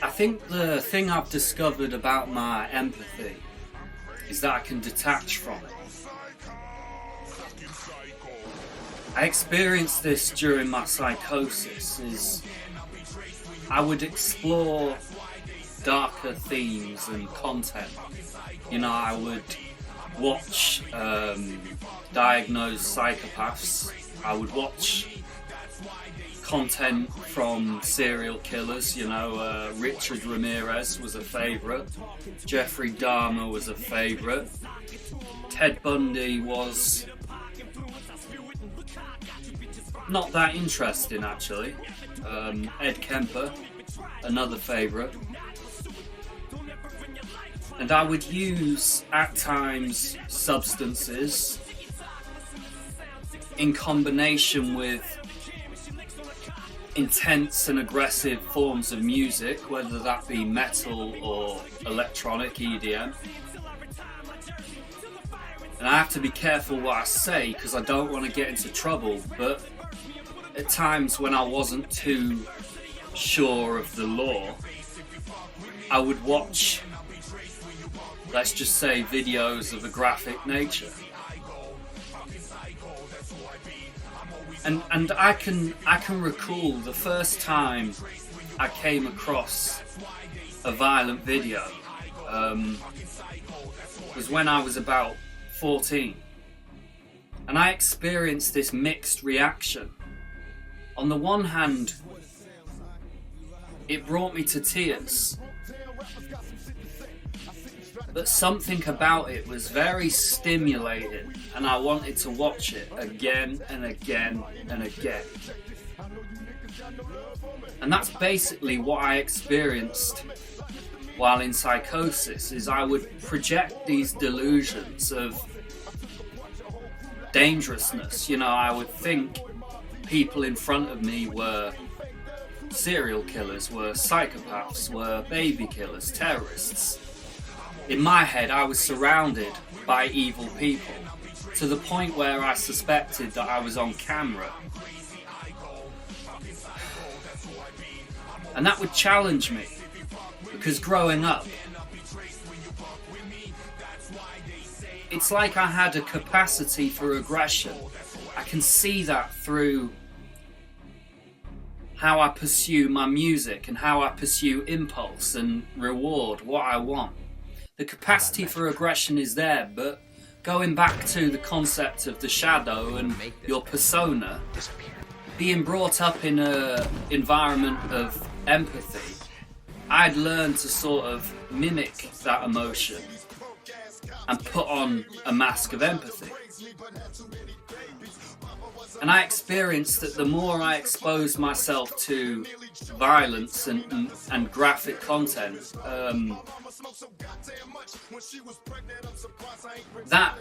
I think the thing I've discovered about my empathy is that I can detach from it. I experienced this during my psychosis, is I would explore darker themes and content. You know, I would watch diagnosed psychopaths. I would watch content from serial killers. You know, Richard Ramirez was a favourite. Jeffrey Dahmer was a favourite. Ted Bundy was not that interesting, actually. Ed Kemper, another favourite. And I would use, at times, substances in combination with intense and aggressive forms of music, whether that be metal or electronic EDM. And I have to be careful what I say because I don't want to get into trouble, but at times when I wasn't too sure of the law, I would watch, let's just say, videos of a graphic nature. And I can recall the first time I came across a violent video was when I was about 14. And I experienced this mixed reaction. On the one hand, it brought me to tears. But something about it was very stimulating, and I wanted to watch it again and again and again. And that's basically what I experienced while in psychosis, is I would project these delusions of dangerousness. You know, I would think people in front of me were serial killers, were psychopaths, were baby killers, terrorists. In my head, I was surrounded by evil people, to the point where I suspected that I was on camera. And that would challenge me, because growing up, it's like I had a capacity for aggression. I can see that through how I pursue my music and how I pursue impulse and reward what I want. The capacity for aggression is there, but going back to the concept of the shadow and your persona, being brought up in an environment of empathy, I'd learned to sort of mimic that emotion and put on a mask of empathy. And I experienced that the more I exposed myself to violence and graphic content, that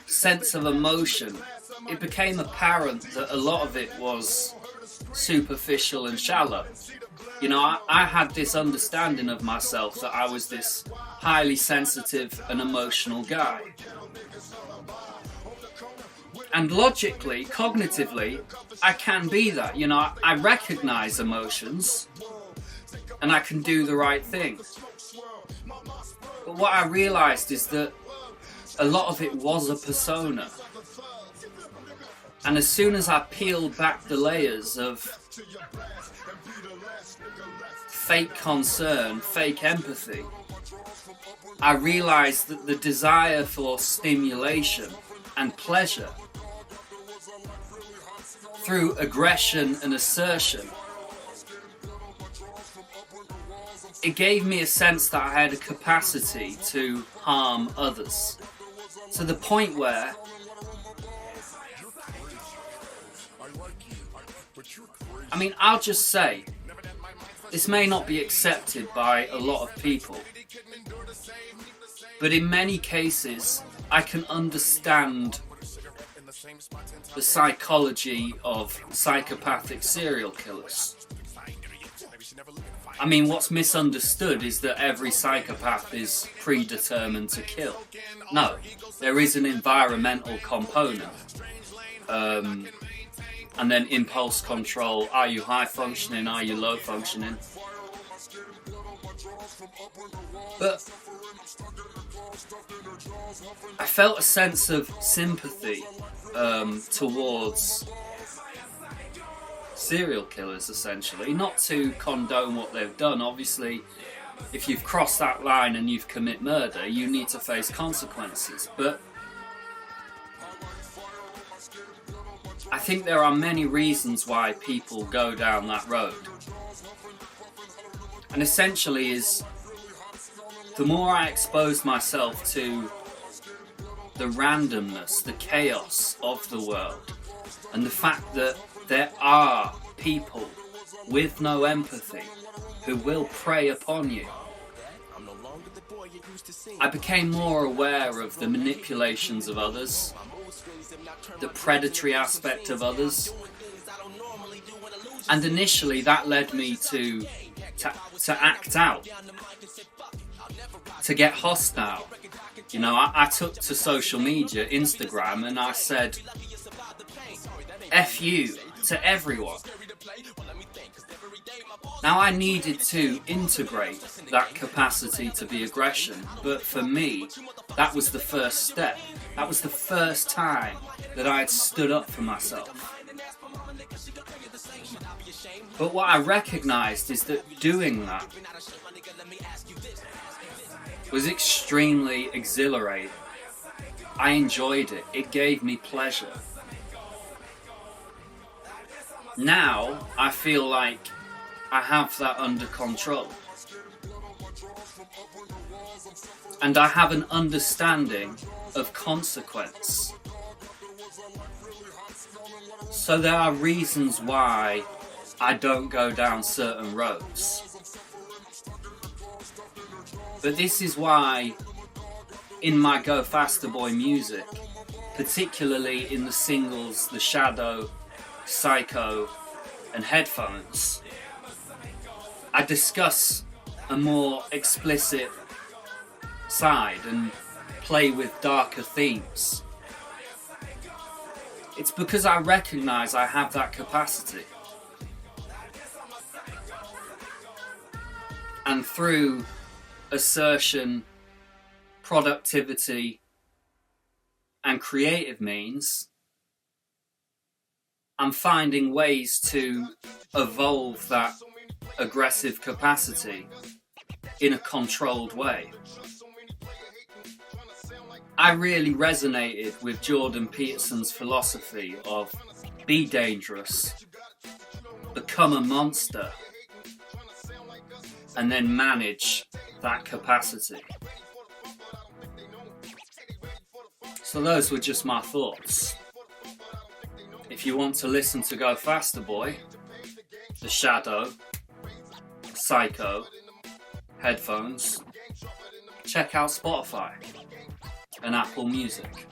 sense of emotion, it became apparent that a lot of it was superficial and shallow. You know, I had this understanding of myself that I was this highly sensitive and emotional guy. And logically, cognitively, I can be that. You know, I recognize emotions and I can do the right thing. But what I realized is that a lot of it was a persona. And as soon as I peeled back the layers of fake concern, fake empathy, I realized that the desire for stimulation and pleasure through aggression and assertion, it gave me a sense that I had a capacity to harm others, to the point where I'll just say, this may not be accepted by a lot of people, but in many cases I can understand the psychology of psychopathic serial killers. I mean, what's misunderstood is that every psychopath is predetermined to kill. No, there is an environmental component. And then impulse control. Are you high functioning? Are you low functioning? But I felt a sense of sympathy towards serial killers, essentially. Not to condone what they've done. Obviously, if you've crossed that line and you've committed murder, you need to face consequences. But I think there are many reasons why people go down that road. And essentially is, the more I expose myself to the randomness, the chaos of the world, and the fact that there are people with no empathy who will prey upon you, I became more aware of the manipulations of others, the predatory aspect of others, and initially that led me to act out, to get hostile. You know, I took to social media, Instagram, and I said, F you to everyone. Now, I needed to integrate that capacity to be aggression, but for me, that was the first step. That was the first time that I had stood up for myself. But what I recognised is that doing that was extremely exhilarating. I enjoyed it. It gave me pleasure. Now, I feel like I have that under control. And I have an understanding of consequence. So there are reasons why I don't go down certain roads. But this is why in my Go Faster Boy music, particularly in the singles The Shadow, Psycho and Headphones, I discuss a more explicit side and play with darker themes. It's because I recognise I have that capacity. And through assertion, productivity, and creative means, I'm finding ways to evolve that aggressive capacity in a controlled way. I really resonated with Jordan Peterson's philosophy of be dangerous, become a monster, and then manage that capacity. So those were just my thoughts. If you want to listen to Go Faster Boy, The Shadow, Psycho, Headphones, check out Spotify and Apple Music.